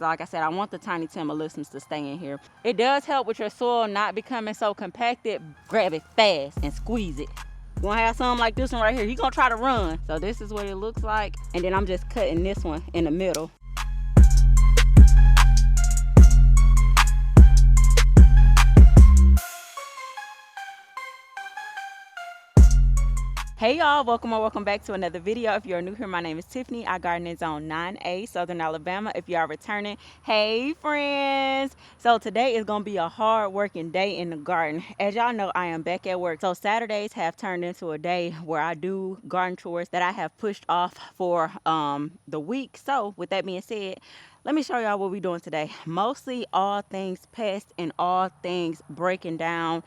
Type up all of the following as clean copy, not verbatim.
Like I said, I want the tiny timber to stay in here. It does help with your soil not becoming so compacted. Grab it fast and squeeze it. You gonna have something like this one right here. He gonna try to run. So this is what it looks like. And then I'm just cutting this one in the middle. Hey y'all, welcome or welcome back to another video. If you're new here, my name is Tiffany. I garden in zone 9A, Southern Alabama. If you are returning, hey friends. So today is gonna be a hard working day in the garden. As y'all know, I am back at work. So Saturdays have turned into a day where I do garden chores that I have pushed off for the week. So with that being said, let me show y'all what we're doing today. Mostly all things pest and all things breaking down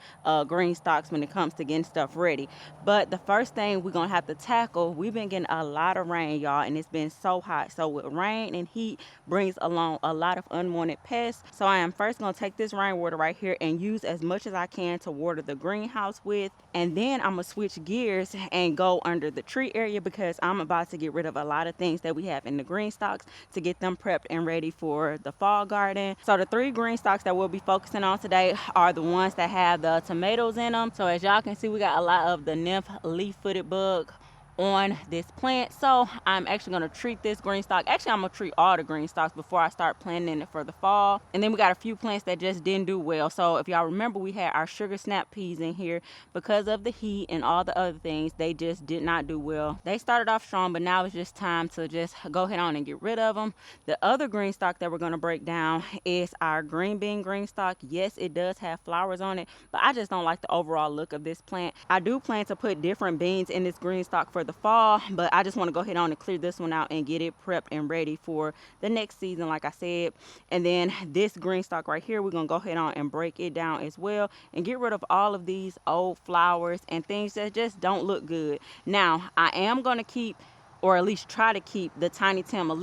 green stalks when it comes to getting stuff ready. But the first thing we're gonna have to tackle, we've been getting a lot of rain, y'all, and it's been so hot. So with rain and heat brings along a lot of unwanted pests. So I am first gonna take this rainwater right here and use as much as I can to water the greenhouse with. And then I'm gonna switch gears and go under the tree area because I'm about to get rid of a lot of things that we have in the green stalks to get them prepped and ready for the fall garden. So the 3 green stalks that we'll be focusing on today are the ones that have the tomatoes in them. So as y'all can see, we got a lot of the nymph leaf-footed bug on this plant. So I'm actually going to treat this green stalk. Actually, I'm going to treat all the green stalks before I start planting it for the fall. And then we got a few plants that just didn't do well. So if y'all remember, we had our sugar snap peas in here. Because of the heat and all the other things, they just did not do well. They started off strong, but now it's just time to just go ahead on and get rid of them. The other green stalk that we're going to break down is our green bean green stalk. Yes, it does have flowers on it, but I just don't like the overall look of this plant. I do plan to put different beans in this green stalk for the fall, but I just want to go ahead on and clear this one out and get it prepped and ready for the next season, like I said. And then this green stalk right here, we're going to go ahead on and break it down as well and get rid of all of these old flowers and things that just don't look good. Now, I am going to keep, or at least try to keep, the tiny timber.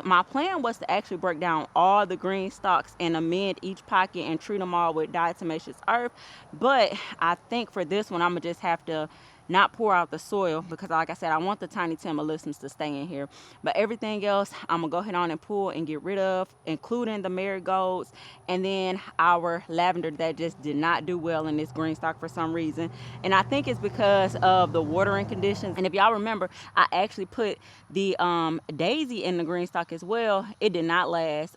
My plan was to actually break down all the green stalks and amend each pocket and treat them all with diatomaceous earth. But I think for this one, I'm going to just have to not pour out the soil because, like I said, I want the tiny timber to stay in here. But everything else, I'm going to go ahead on and pull and get rid of, including the marigolds and then our lavender that just did not do well in this green stalk for some reason. And I think it's because of the watering conditions. And if y'all remember, I actually put the daisy in the green stalk as well. It did not last.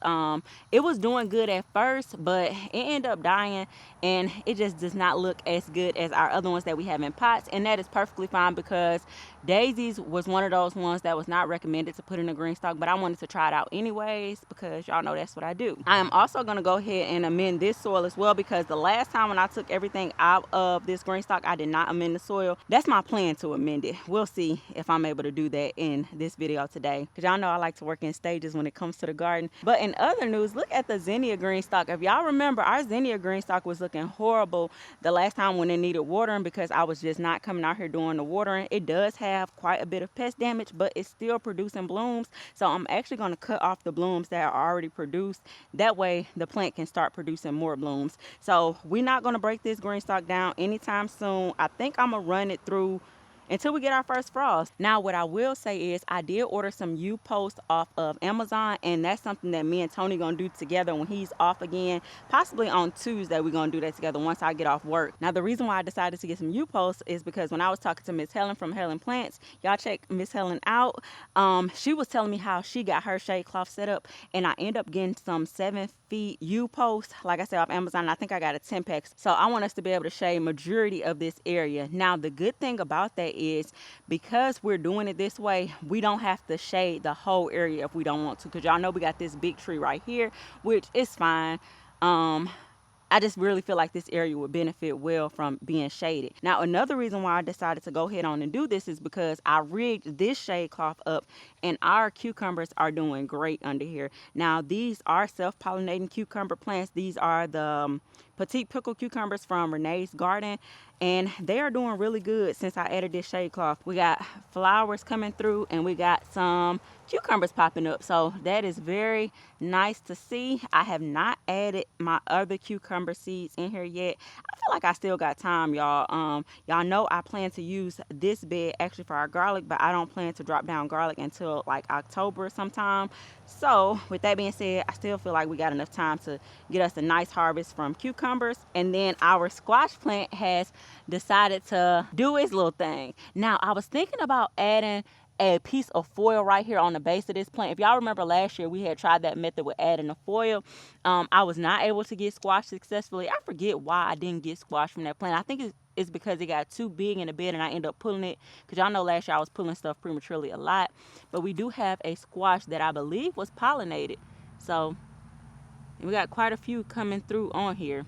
It was doing good at first, but it ended up dying, and it just does not look as good as our other ones that we have in pots. And that is perfectly fine because daisies was one of those ones that was not recommended to put in a green stalk, but I wanted to try it out anyways because y'all know that's what I do. I am also going to go ahead and amend this soil as well because the last time when I took everything out of this green stalk, I did not amend the soil. That's my plan, to amend it. We'll see if I'm able to do that in this video today because y'all know I like to work in stages when it comes to the garden. But in other news, look at the zinnia green stalk. If y'all remember, our zinnia green stalk was looking horrible the last time when it needed watering because I was just not coming out here doing the watering. It does have quite a bit of pest damage, but it's still producing blooms. So I'm actually going to cut off the blooms that are already produced. That way the plant can start producing more blooms. So we're not going to break this green stalk down anytime soon. I think I'm going to run it through until we get our first frost. Now, what I will say is I did order some U-posts off of Amazon, and that's something that me and Tony gonna do together when he's off again. Possibly on Tuesday, we're gonna do that together once I get off work. Now, the reason why I decided to get some U-posts is because when I was talking to Miss Helen from Helen Plants, y'all check Miss Helen out. She was telling me how she got her shade cloth set up, and I end up getting some 7 feet U-posts, like I said, off Amazon. I think I got a 10-pack. So I want us to be able to shade majority of this area. Now, the good thing about that is because we're doing it this way, we don't have to shade the whole area if we don't want to, because y'all know we got this big tree right here, which is fine. I just really feel like this area would benefit well from being shaded. Now, another reason why I decided to go ahead on and do this is because I rigged this shade cloth up and our cucumbers are doing great under here. Now, these are self-pollinating cucumber plants. These are the petite pickle cucumbers from Renee's garden. and they are doing really good since I added this shade cloth. We got flowers coming through, and we got some cucumbers popping up, so that is very nice to see. I have not added my other cucumber seeds in here yet. I feel like I still got time, y'all. Y'all know I plan to use this bed actually for our garlic, but I don't plan to drop down garlic until like October sometime. So with that being said, I still feel like we got enough time to get us a nice harvest from cucumbers. And then our squash plant has decided to do its little thing. Now I was thinking about adding a piece of foil right here on the base of this plant. If y'all remember last year, we had tried that method with adding the foil. I was not able to get squash successfully. I forget why I didn't get squash from that plant. I think it's because it got too big in the bed and I ended up pulling it, because y'all know last year I was pulling stuff prematurely a lot. But we do have a squash that I believe was pollinated, so we got quite a few coming through on here.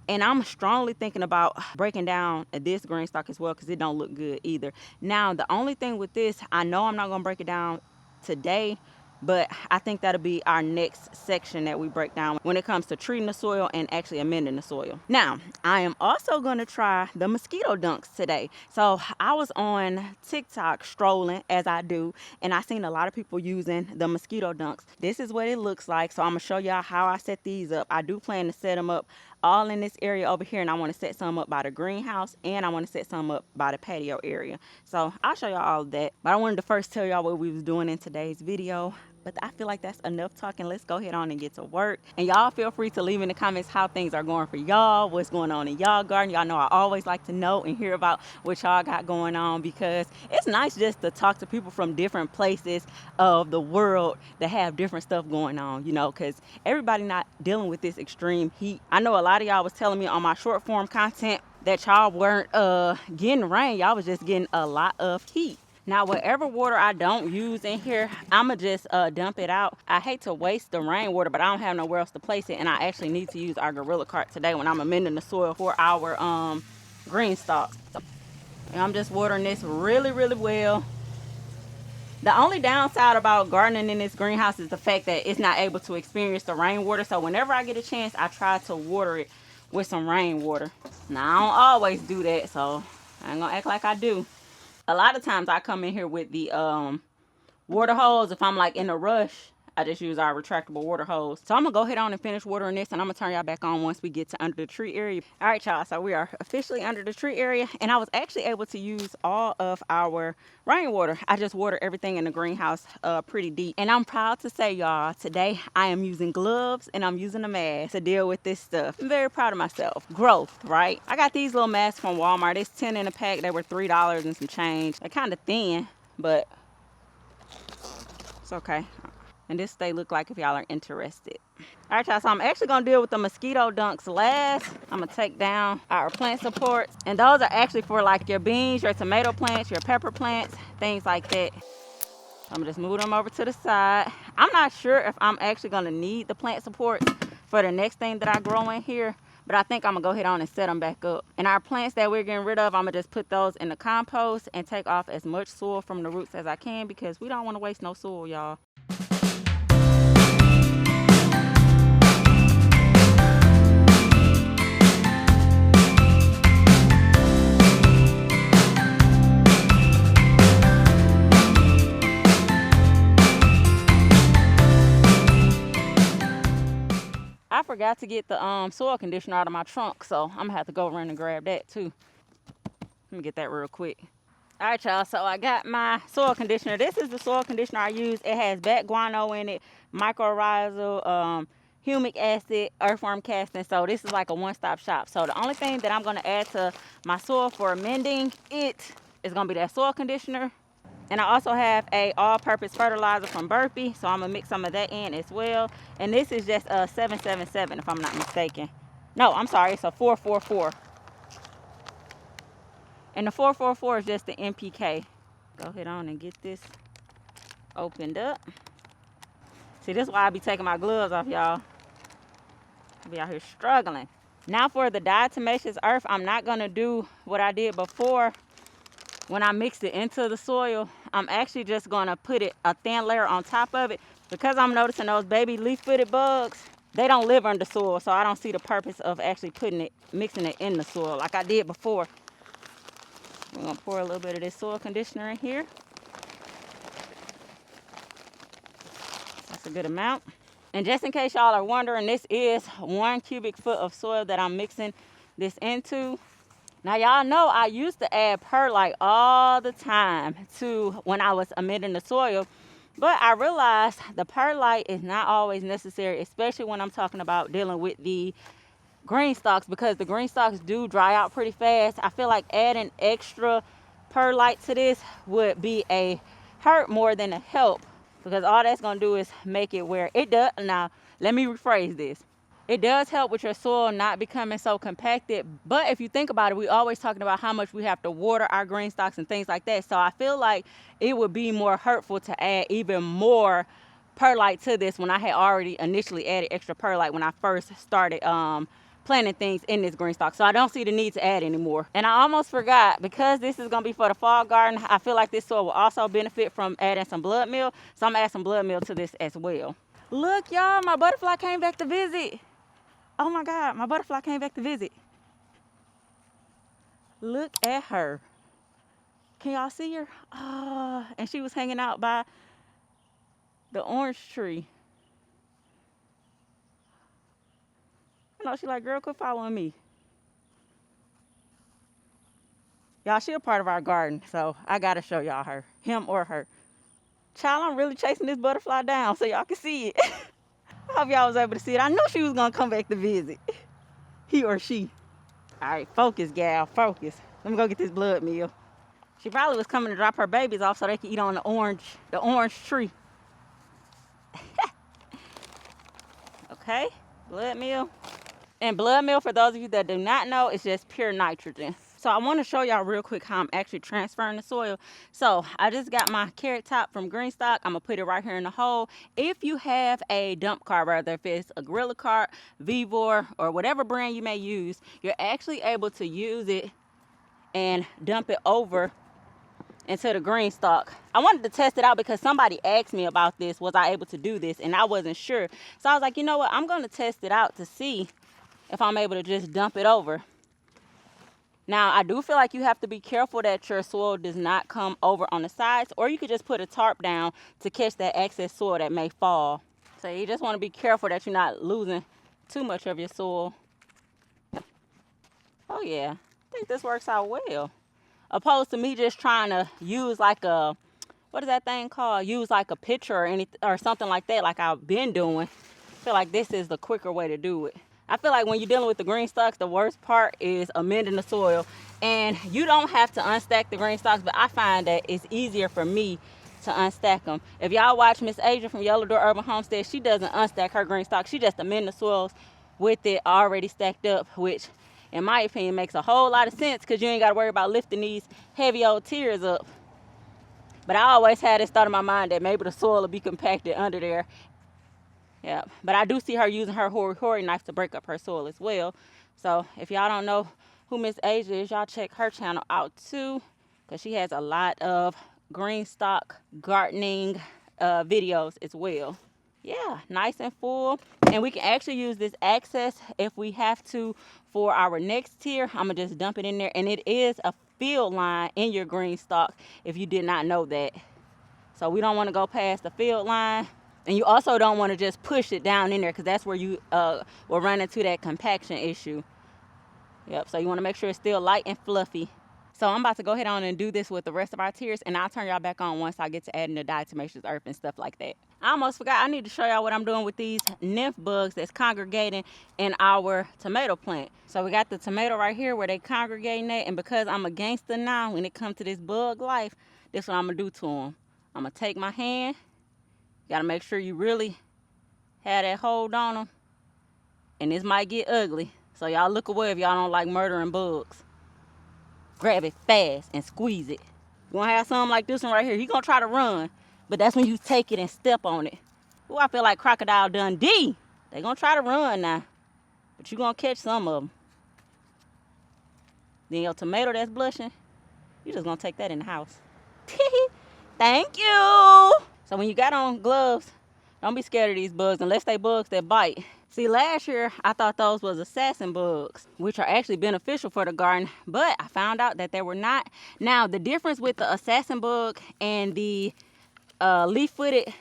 And I'm strongly thinking about breaking down this Greenstalk as well, because it don't look good either. Now, the only thing with this, I know I'm not going to break it down today, but I think that'll be our next section that we break down when it comes to treating the soil and actually amending the soil. Now, I am also going to try the mosquito dunks today. So I was on TikTok strolling, as I do, and I seen a lot of people using the mosquito dunks. This is what it looks like. So I'm going to show y'all how I set these up. I do plan to set them up all in this area over here, and I want to set some up by the greenhouse, and I want to set some up by the patio area. So I'll show y'all all of that, but I wanted to first tell y'all what we was doing in today's video. But I feel like that's enough talking. Let's go ahead on and get to work. And y'all feel free to leave in the comments how things are going for y'all, what's going on in y'all garden. Y'all know I always like to know and hear about what y'all got going on, because it's nice just to talk to people from different places of the world that have different stuff going on, you know, because everybody not dealing with this extreme heat. I know a lot of y'all was telling me on my short form content that y'all weren't getting rain. Y'all was just getting a lot of heat. Now, whatever water I don't use in here, I'ma just dump it out. I hate to waste the rainwater, but I don't have nowhere else to place it, and I actually need to use our gorilla cart today when I'm amending the soil for our Greenstalk. And I'm just watering this really, really well. The only downside about gardening in this greenhouse is the fact that it's not able to experience the rainwater. So whenever I get a chance, I try to water it with some rainwater. Now, I don't always do that, so I ain't gonna act like I do. A lot of times I come in here with the water hose. If I'm like in a rush, I just use our retractable water hose. So I'm gonna go ahead on and finish watering this, and I'm gonna turn y'all back on once we get to under the tree area. All right, y'all, so we are officially under the tree area, and I was actually able to use all of our rainwater. I just water everything in the greenhouse pretty deep. And I'm proud to say, y'all, today I am using gloves and I'm using a mask to deal with this stuff. I'm very proud of myself. Growth, right? I got these little masks from Walmart. It's 10 in a pack. They were $3 and some change. They're kind of thin, but it's okay. And this they look like if y'all are interested. All right, y'all, so I'm actually gonna deal with the mosquito dunks last. I'm gonna take down our plant supports, and those are actually for like your beans, your tomato plants, your pepper plants, things like that. I'm gonna just move them over to the side. I'm not sure if I'm actually gonna need the plant supports for the next thing that I grow in here, but I think I'm gonna go ahead on and set them back up. And our plants that we're getting rid of, I'm gonna just put those in the compost and take off as much soil from the roots as I can, because we don't want to waste no soil, y'all. I forgot to get the soil conditioner out of my trunk, so I'm gonna have to go run and grab that too. Let me get that real quick. All right, y'all, so I got my soil conditioner. This is the soil conditioner I use. It has bat guano in it, mycorrhizal, humic acid, earthworm casting. So this is like a one-stop shop. So the only thing that I'm gonna add to my soil for amending it is gonna be that soil conditioner. And I also have a all-purpose fertilizer from Burpee, so I'm gonna mix some of that in as well. And this is just a 777, if I'm not mistaken. No, I'm sorry, it's a 444. And the 444 is just the NPK. Go ahead on and get this opened up. See, this is why I be taking my gloves off, y'all. I be out here struggling. Now for the diatomaceous earth, I'm not gonna do what I did before. When I mixed it into the soil, I'm actually just gonna put a thin layer on top of it, because I'm noticing those baby leaf-footed bugs, they don't live under soil, so I don't see the purpose of actually mixing it in the soil like I did before. We're gonna pour a little bit of this soil conditioner in here. That's a good amount. And just in case y'all are wondering, this is 1 cubic foot of soil that I'm mixing this into. Now y'all know I used to add perlite all the time to when I was amending the soil, but I realized the perlite is not always necessary, especially when I'm talking about dealing with the green stalks, because the green stalks do dry out pretty fast. I feel like adding extra perlite to this would be a hurt more than a help, because all that's gonna do is make it where it does. Now let me rephrase this. It does help with your soil not becoming so compacted, but if you think about it, we always talking about how much we have to water our green stalks and things like that. So I feel like it would be more hurtful to add even more perlite to this when I had already initially added extra perlite when I first started planting things in this green stalk. So I don't see the need to add anymore. And I almost forgot, because this is gonna be for the fall garden, I feel like this soil will also benefit from adding some blood meal. So I'm gonna add some blood meal to this as well. Look, y'all, my butterfly came back to visit. Oh my God, my butterfly came back to visit. Look at her. Can y'all see her? Oh, and she was hanging out by the orange tree. I know, she like, girl, quit following me. Y'all, she a part of our garden, so I gotta show y'all her, him or her. Child, I'm really chasing this butterfly down so y'all can see it. I hope y'all was able to see it. I knew she was gonna come back to visit. He or she. All right, focus, gal, focus. Let me go get this blood meal. She probably was coming to drop her babies off so they could eat on the orange tree. Okay, blood meal. And blood meal, for those of you that do not know, is just pure nitrogen. So I want to show y'all real quick how I'm actually transferring the soil. So I just got my carrot top from Greenstalk. I'm gonna put it right here in the hole. If you have a dump cart, whether if it's a Gorilla Cart, Vevor, or whatever brand you may use, you're actually able to use it and dump it over into the Greenstalk. I wanted to test it out because somebody asked me about this. Was I able to do this? And I wasn't sure. So I was like, you know what? I'm gonna test it out to see if I'm able to just dump it over. Now, I do feel like you have to be careful that your soil does not come over on the sides, or you could just put a tarp down to catch that excess soil that may fall. So you just want to be careful that you're not losing too much of your soil. Oh yeah, I think this works out well. Opposed to me just trying to use like a, what is that thing called? Use like a pitcher or anything or something like that, like I've been doing. I feel like this is the quicker way to do it. I feel like when you're dealing with the green stalks, the worst part is amending the soil. And you don't have to unstack the green stalks, but I find that it's easier for me to unstack them. If y'all watch Miss Asia from Yellow Door Urban Homestead, she doesn't unstack her green stalks. She just amend the soils with it already stacked up, which in my opinion makes a whole lot of sense, because you ain't got to worry about lifting these heavy old tiers up. But I always had this thought in my mind that maybe the soil will be compacted under there. Yeah, but I do see her using her hori knife to break up her soil as well. So if y'all don't know who Miss Asia is, y'all check her channel out too, because she has a lot of Greenstalk gardening videos as well. Yeah, nice and full. And we can actually use this access if we have to for our next tier. I'm gonna just dump it in there, and it is a field line in your Greenstalk if you did not know that. So we don't want to go past the field line. And you also don't want to just push it down in there, because that's where you will run into that compaction issue. Yep, so you want to make sure it's still light and fluffy. So I'm about to go ahead on and do this with the rest of our tiers, and I'll turn y'all back on once I get to adding the diatomaceous earth and stuff like that. I almost forgot, I need to show y'all what I'm doing with these nymph bugs that's congregating in our tomato plant. So we got the tomato right here where they congregating at, and because I'm a gangster now when it comes to this bug life, this is what I'm going to do to them. I'm going to take my hand. You gotta make sure you really have that hold on them. And this might get ugly. So y'all look away if y'all don't like murdering bugs. Grab it fast and squeeze it. You gonna have something like this one right here. He gonna try to run, but that's when you take it and step on it. Ooh, I feel like Crocodile Dundee. They gonna try to run now, but you gonna catch some of them. Then your tomato that's blushing, you just gonna take that in the house. Thank you. So when you got on gloves, Don't be scared of these bugs unless they bugs that bite. See, last year I thought those was assassin bugs, which are actually beneficial for the garden, but I found out that they were not. Now, the difference with the assassin bug and the leaf-footed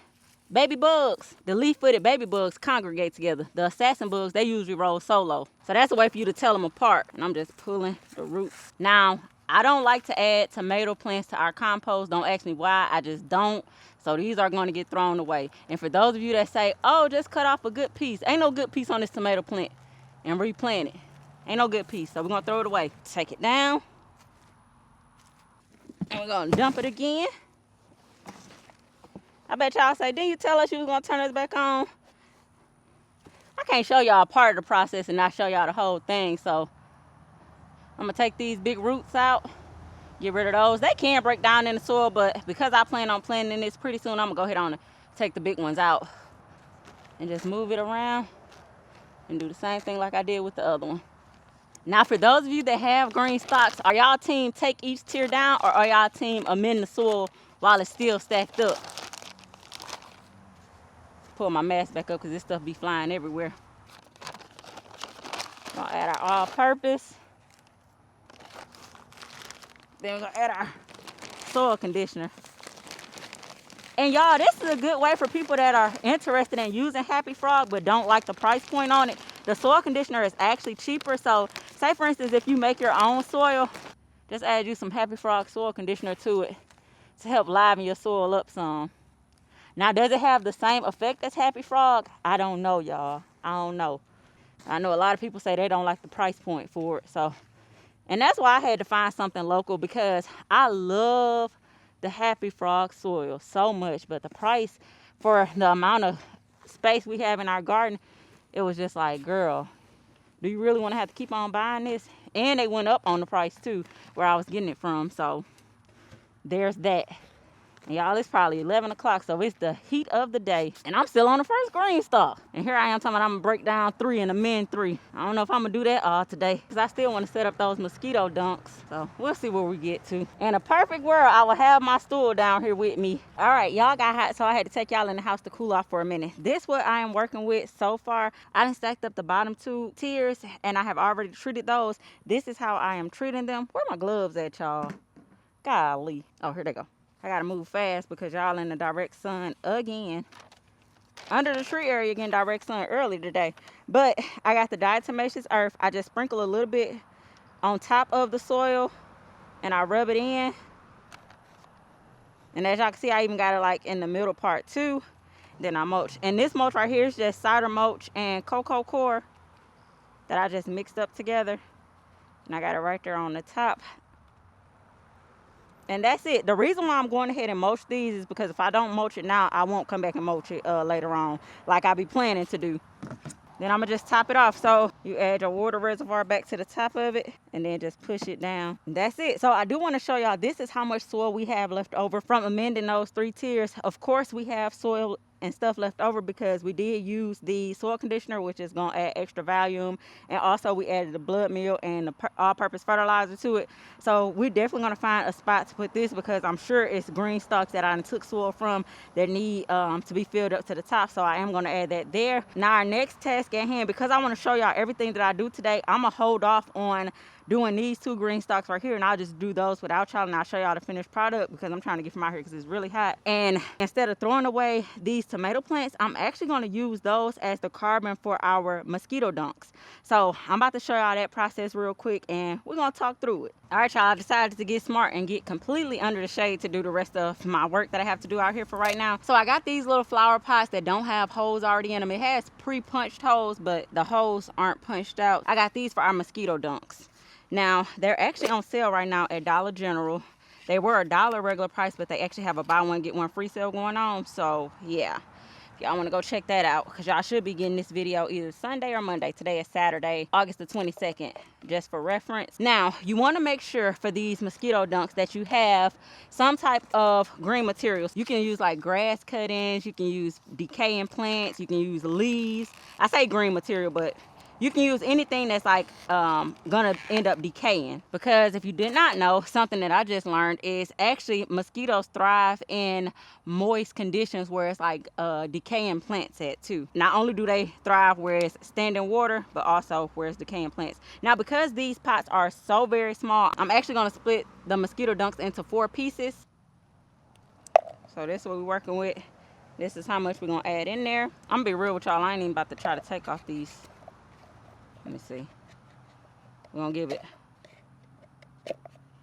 baby bugs, the leaf-footed baby bugs congregate together. The assassin bugs, they usually roll solo. So that's a way for you to tell them apart. And I'm just pulling the roots. Now, I don't like to add tomato plants to our compost. Don't ask me why, I just don't. So these are going to get thrown away. And for those of you that say, oh, just cut off a good piece. Ain't no good piece on this tomato plant and replant it. Ain't no good piece. So we're going to throw it away. Take it down. And we're going to dump it again. I bet y'all say, didn't you tell us you was going to turn us back on? I can't show y'all part of the process and not show y'all the whole thing. So I'm going to take these big roots out. Get rid of those. They can break down in the soil, but because I plan on planting this pretty soon, I'm going to go ahead on and take the big ones out. And just move it around. And do the same thing like I did with the other one. Now, for those of you that have green stalks, are y'all team take each tier down, or are y'all team amend the soil while it's still stacked up? Pull my mask back up because this stuff be flying everywhere. We're going to add our all-purpose. Then we're going to add our soil conditioner. And y'all, this is a good way for people that are interested in using Happy Frog but don't like the price point on it. The soil conditioner is actually cheaper. So say for instance, if you make your own soil, just add you some Happy Frog soil conditioner to it to help liven your soil up some. Now, does it have the same effect as Happy Frog? I don't know, y'all. I don't know. I know a lot of people say they don't like the price point for it. So, and that's why I had to find something local, because I love the Happy Frog soil so much, but the price for the amount of space we have in our garden, it was just like, girl, do you really want to have to keep on buying this? And they went up on the price too, where I was getting it from. So there's that. And y'all, it's probably 11 o'clock, so it's the heat of the day. And I'm still on the first Greenstalk. And here I am talking about I'm going to break down 3 and amend 3. I don't know if I'm going to do that all today, because I still want to set up those mosquito dunks. So we'll see where we get to. In a perfect world, I will have my stool down here with me. All right, y'all got hot, so I had to take y'all in the house to cool off for a minute. This what I am working with so far. I done stacked up the bottom 2 tiers, and I have already treated those. This is how I am treating them. Where my gloves at, y'all? Golly. Oh, here they go. I gotta move fast because y'all in the direct sun again. Under the tree area again, direct sun early today. But I got the diatomaceous earth. I just sprinkle a little bit on top of the soil and I rub it in. And as y'all can see, I even got it like in the middle part too. Then I mulch. And this mulch right here is just cider mulch and cocoa core that I just mixed up together. And I got it right there on the top. And that's it. The reason why I'm going ahead and mulch these is because if I don't mulch it now, I won't come back and mulch it later on, like I be planning to do. Then I'm going to just top it off. So you add your water reservoir back to the top of it and then just push it down. And that's it. So I do want to show y'all, this is how much soil we have left over from amending those 3 tiers. Of course, we have soil and stuff left over because we did use the soil conditioner, which is going to add extra volume, and also we added the blood meal and the all-purpose fertilizer to it. So we're definitely going to find a spot to put this, because I'm sure it's green stalks that I took soil from that need to be filled up to the top. So I am going to add that there. Now our next task at hand, because I want to show y'all everything that I do today, I'm gonna hold off on doing these 2 green stalks right here, and I'll just do those without y'all, and I'll show y'all the finished product because I'm trying to get from out here because it's really hot. And instead of throwing away these tomato plants, I'm actually going to use those as the carbon for our mosquito dunks. So I'm about to show y'all that process real quick, and we're going to talk through it. All right, y'all, I decided to get smart and get completely under the shade to do the rest of my work that I have to do out here for right now. So I got these little flower pots that don't have holes already in them. It has pre-punched holes, but the holes aren't punched out. I got these for our mosquito dunks. Now, they're actually on sale right now at Dollar General. They were $1 regular price, but they actually have a buy one, get one free sale going on. So, yeah. If y'all want to go check that out, because y'all should be getting this video either Sunday or Monday. Today is Saturday, August the 22nd, just for reference. Now, you want to make sure for these mosquito dunks that you have some type of green materials. You can use like grass cuttings. You can use decaying plants. You can use leaves. I say green material, but You can use anything that's like gonna end up decaying, because if you did not know, something that I just learned is actually mosquitoes thrive in moist conditions where it's like decaying plants at too. Not only do they thrive where it's standing water, but also where it's decaying plants. Now, because these pots are so very small, I'm actually gonna split the mosquito dunks into 4 pieces. So this is what we're working with. This is how much we're gonna add in there. I'm gonna be real with y'all, I ain't even about to try to take off these. Let me see. We're gonna give it.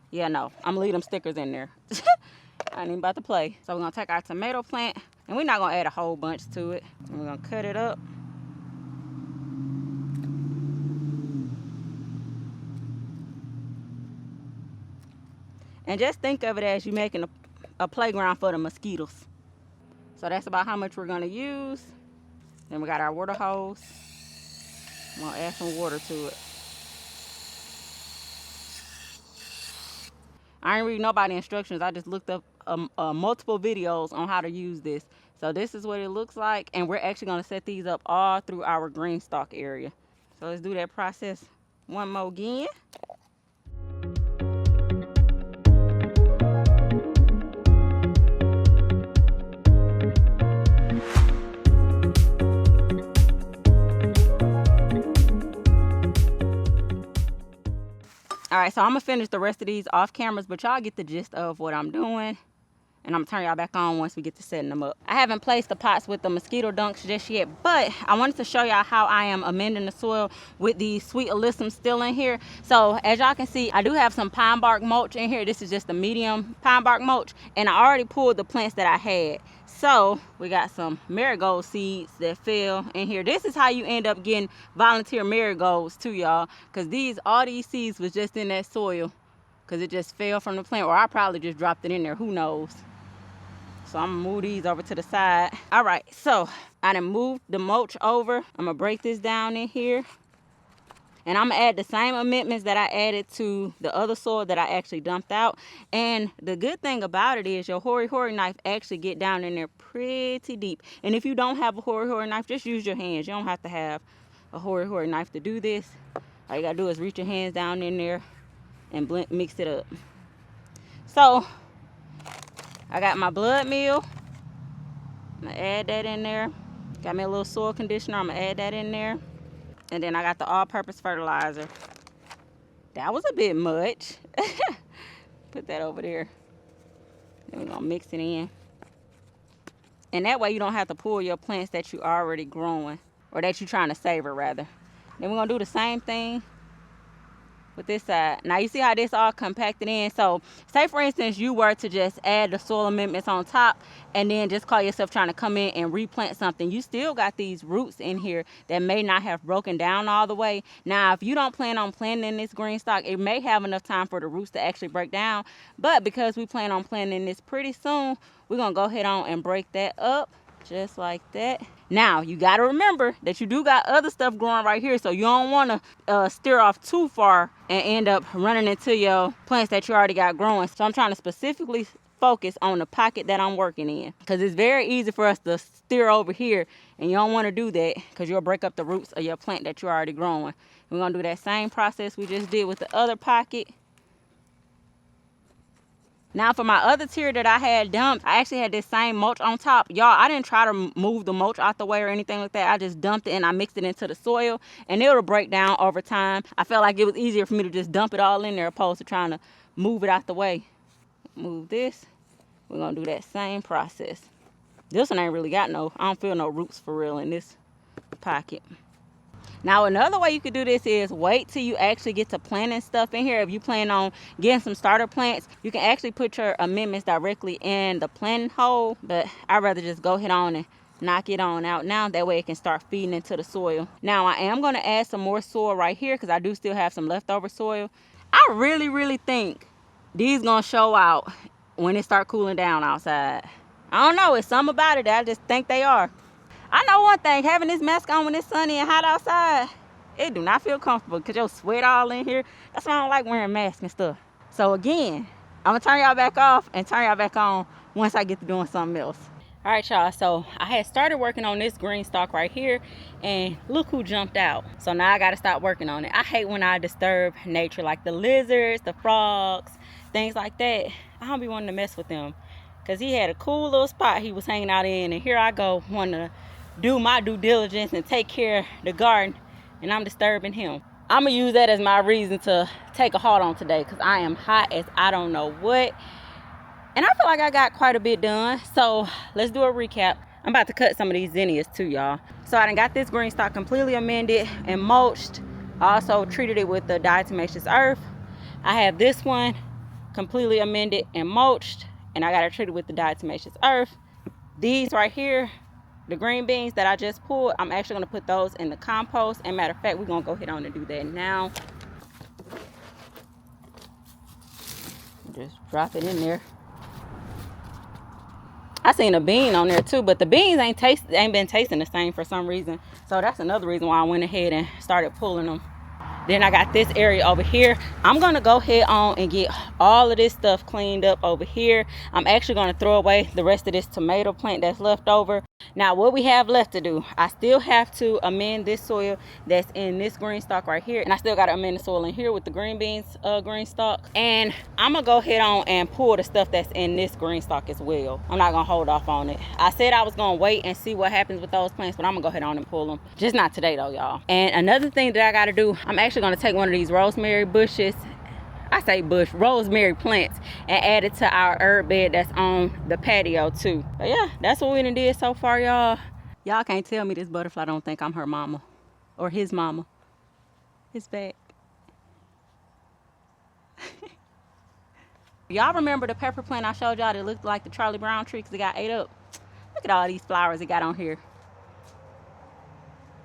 Yeah, no, I'm gonna leave them stickers in there. I ain't even about to play. So we're gonna take our tomato plant, and we're not gonna add a whole bunch to it. And we're gonna cut it up. And just think of it as you making a playground for the mosquitoes. So that's about how much we're gonna use. Then we got our water hose. I'm gonna add some water to it. I ain't read nobody instructions. I just looked up multiple videos on how to use this. So this is what it looks like, and we're actually gonna set these up all through our Greenstalk area. So let's do that process one more again. All right, so I'm gonna finish the rest of these off cameras, but y'all get the gist of what I'm doing. And I'm gonna turn y'all back on once we get to setting them up. I haven't placed the pots with the mosquito dunks just yet, but I wanted to show y'all how I am amending the soil with the sweet alyssum still in here. So as y'all can see, I do have some pine bark mulch in here. This is just a medium pine bark mulch, and I already pulled the plants that I had. So we got some marigold seeds that fell in here. This is how you end up getting volunteer marigolds too, y'all, because all these seeds was just in that soil because it just fell from the plant, or I probably just dropped it in there, who knows. So I'm gonna move these over to the side. All right, so I done moved the mulch over. I'm gonna break this down in here. And I'm gonna add the same amendments that I added to the other soil that I actually dumped out. And the good thing about it is your hori knife actually get down in there pretty deep. And if you don't have a hori knife, just use your hands. You don't have to have a hori knife to do this. All you gotta do is reach your hands down in there and mix it up. So I got my blood meal. I'm gonna add that in there. Got me a little soil conditioner. I'm gonna add that in there. And then I got the all-purpose fertilizer. That was a bit much. Put that over there. Then we're gonna mix it in. And that way you don't have to pull your plants that you already growing, or that you're trying to savor rather. Then we're gonna do the same thing with this side. Now you see how this all compacted in. So say for instance you were to just add the soil amendments on top and then just call yourself trying to come in and replant something, you still got these roots in here that may not have broken down all the way. Now if you don't plan on planting this Greenstalk, it may have enough time for the roots to actually break down, but because we plan on planting this pretty soon, we're gonna go ahead on and break that up just like that. Now you got to remember that you do got other stuff growing right here, so you don't want to steer off too far and end up running into your plants that you already got growing. So I'm trying to specifically focus on the pocket that I'm working in, because it's very easy for us to steer over here, and you don't want to do that because you'll break up the roots of your plant that you're already growing. We're gonna do that same process we just did with the other pocket. Now for my other tier that I had dumped, I actually had this same mulch on top. Y'all, I didn't try to move the mulch out the way or anything like that. I just dumped it and I mixed it into the soil, and it'll break down over time. I felt like it was easier for me to just dump it all in there opposed to trying to move it out the way. Move this. We're gonna do that same process. This one ain't really got I don't feel no roots for real in this pocket. Now another way you could do this is wait till you actually get to planting stuff in here. If you plan on getting some starter plants, you can actually put your amendments directly in the planting hole, but I'd rather just go ahead on and knock it on out now. That way it can start feeding into the soil. Now I am going to add some more soil right here because I do still have some leftover soil. I really think these gonna show out when it start cooling down outside. I don't know, it's something about it that I just think they are. I know one thing, having this mask on when it's sunny and hot outside, it do not feel comfortable because your sweat all in here. That's why I don't like wearing masks and stuff. So again, I'm gonna turn y'all back off and turn y'all back on once I get to doing something else. All right, y'all, so I had started working on this Greenstalk right here, and look who jumped out. So now I gotta stop working on it. I hate when I disturb nature, like the lizards, the frogs, things like that. I don't be wanting to mess with them, because he had a cool little spot he was hanging out in, and here I go wanting to do my due diligence and take care of the garden, and I'm disturbing him. I'm gonna use that as my reason to take a halt on today, because I am hot as I don't know what. And I feel like I got quite a bit done. So let's do a recap. I'm about to cut some of these zinnias too, y'all. So I done got this Greenstalk completely amended and mulched. I also treated it with the diatomaceous earth. I have this one completely amended and mulched, and I got it treated with the diatomaceous earth. These right here, the green beans that I just pulled, I'm actually gonna put those in the compost. And matter of fact, we're gonna go ahead on and do that now. Just drop it in there. I seen a bean on there too, but the beans ain't been tasting the same for some reason. So that's another reason why I went ahead and started pulling them. Then I got this area over here. I'm gonna go ahead on and get all of this stuff cleaned up over here. I'm actually gonna throw away the rest of this tomato plant that's left over. Now what we have left to do, I still have to amend this soil that's in this Greenstalk right here, and I still got to amend the soil in here with the green beans Greenstalk. And I'm gonna go ahead on and pull the stuff that's in this Greenstalk as well. I'm not gonna hold off on it. I said I was gonna wait and see what happens with those plants, but I'm gonna go ahead on and pull them. Just not today though, y'all. And another thing that I gotta do, I'm actually gonna take one of these rosemary bushes, rosemary plants, and add it to our herb bed that's on the patio too. But yeah, that's what we done did so far, y'all. Y'all can't tell me this butterfly don't think I'm her mama or his mama. It's back. Y'all remember the pepper plant I showed y'all that looked like the Charlie Brown tree because it got ate up? Look at all these flowers it got on here.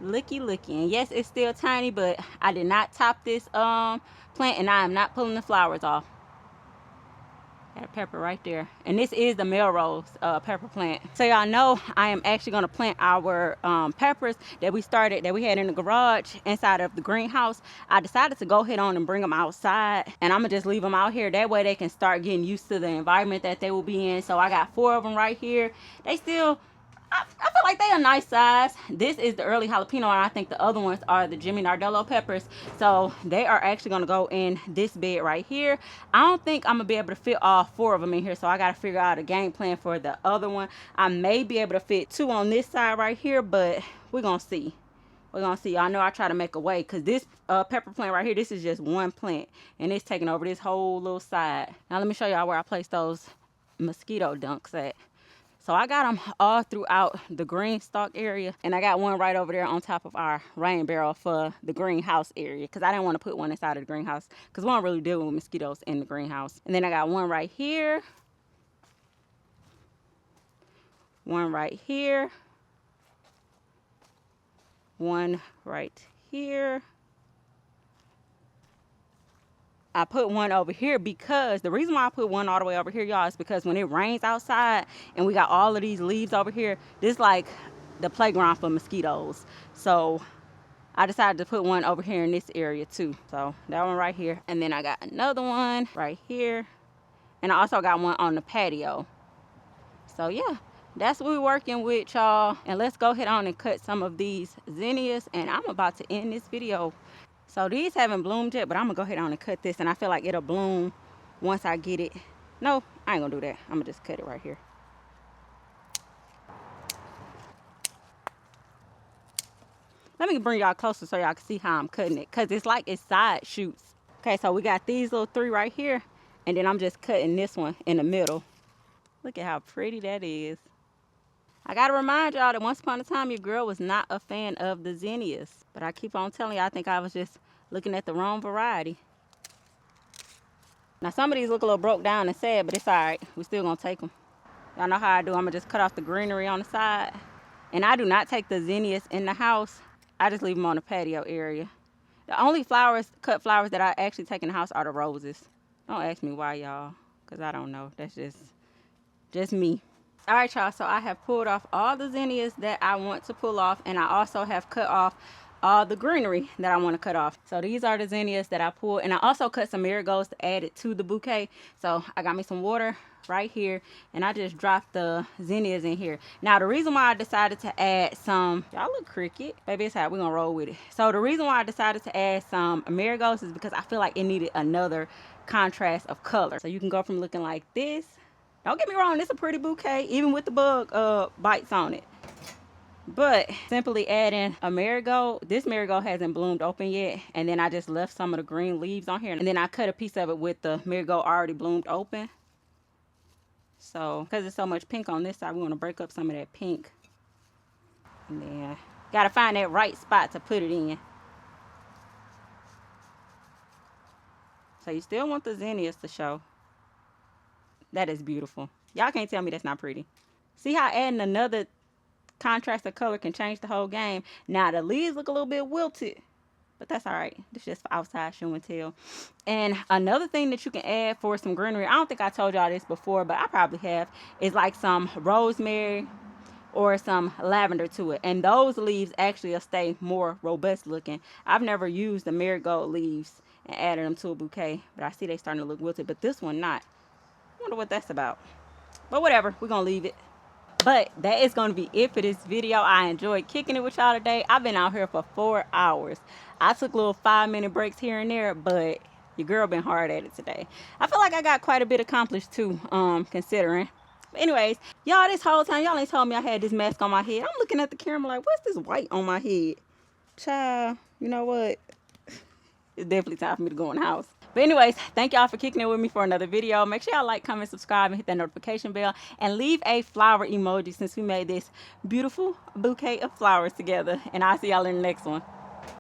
Looky. And yes, it's still tiny, but I did not top this plant, and I am not pulling the flowers off. Got a pepper right there, and this is the Melrose pepper plant. So y'all know I am actually going to plant our peppers that we had in the garage inside of the greenhouse. I decided to go ahead on and bring them outside, and I'm gonna just leave them out here. That way they can start getting used to the environment that they will be in. So I got 4 of them right here. They still, I feel like they are nice size. This is the early jalapeno, and I think the other ones are the Jimmy Nardello peppers. So they are actually going to go in this bed right here. I don't think I'm going to be able to fit all 4 of them in here, so I got to figure out a game plan for the other one. I may be able to fit 2 on this side right here, but we're going to see. We're going to see. I know I try to make a way, because this pepper plant right here, this is just one plant, and it's taking over this whole little side. Now let me show y'all where I placed those mosquito dunks at. So I got them all throughout the Greenstalk area, and I got one right over there on top of our rain barrel for the greenhouse area, because I didn't want to put one inside of the greenhouse because we don't really deal with mosquitoes in the greenhouse. And then I got one right here, one right here, one right here. I put one over here because the reason why I put one all the way over here, y'all, is because when it rains outside and we got all of these leaves over here, this is like the playground for mosquitoes. So I decided to put one over here in this area too. So that one right here, and then I got another one right here, and I also got one on the patio. So yeah, that's what we're working with, y'all. And let's go ahead on and cut some of these zinnias, and I'm about to end this video. So these haven't bloomed yet, but I'm gonna go ahead on and cut this, and I feel like it'll bloom once I get it. No, I ain't gonna do that. I'm gonna just cut it right here. Let me bring y'all closer so y'all can see how I'm cutting it, because it's like it's side shoots. Okay, so we got these little 3 right here, and then I'm just cutting this one in the middle. Look at how pretty that is. I gotta remind y'all that once upon a time, your girl was not a fan of the zinnias. But I keep on telling you, I think I was just looking at the wrong variety. Now some of these look a little broke down and sad, but it's all right. We still gonna take them. Y'all know how I do. I'm gonna just cut off the greenery on the side. And I do not take the zinnias in the house. I just leave them on the patio area. The only cut flowers that I actually take in the house are the roses. Don't ask me why, y'all, because I don't know. That's just me. All right, y'all, so I have pulled off all the zinnias that I want to pull off, and I also have cut off all the greenery that I want to cut off. So these are the zinnias that I pulled, and I also cut some marigolds to add it to the bouquet. So I got me some water right here, and I just dropped the zinnias in here. Now the reason why I decided to add some, y'all look cricket, baby, it's hot, we're gonna roll with it. So the reason why I decided to add some marigolds is because I feel like it needed another contrast of color. So you can go from looking like this. Don't get me wrong, it's a pretty bouquet, even with the bug bites on it. But simply adding a marigold, this marigold hasn't bloomed open yet, and then I just left some of the green leaves on here, and then I cut a piece of it with the marigold already bloomed open. So because there's so much pink on this side, we want to break up some of that pink, and then gotta find that right spot to put it in. So you still want the zinnias to show. That is beautiful. Y'all can't tell me that's not pretty. See how adding another contrast of color can change the whole game. Now the leaves look a little bit wilted, but that's all right. It's just for outside show and tell. And another thing that you can add for some greenery, I don't think I told y'all this before, but I probably have, is like some rosemary or some lavender to it, and those leaves actually will stay more robust looking. I've never used the marigold leaves and added them to a bouquet, but I see they starting to look wilted, but this one not. I wonder what that's about, but whatever, we're gonna leave it. But that is going to be it for this video. I enjoyed kicking it with y'all today. I've been out here for 4 hours. I took little 5-minute breaks here and there, but your girl been hard at it today. I feel like I got quite a bit accomplished too, considering. But anyways, y'all, this whole time, y'all ain't told me I had this mask on my head. I'm looking at the camera like, what's this white on my head? Child, you know what? It's definitely time for me to go in the house. But anyways, thank y'all for kicking it with me for another video. Make sure y'all like, comment, subscribe, and hit that notification bell. And leave a flower emoji since we made this beautiful bouquet of flowers together. And I'll see y'all in the next one.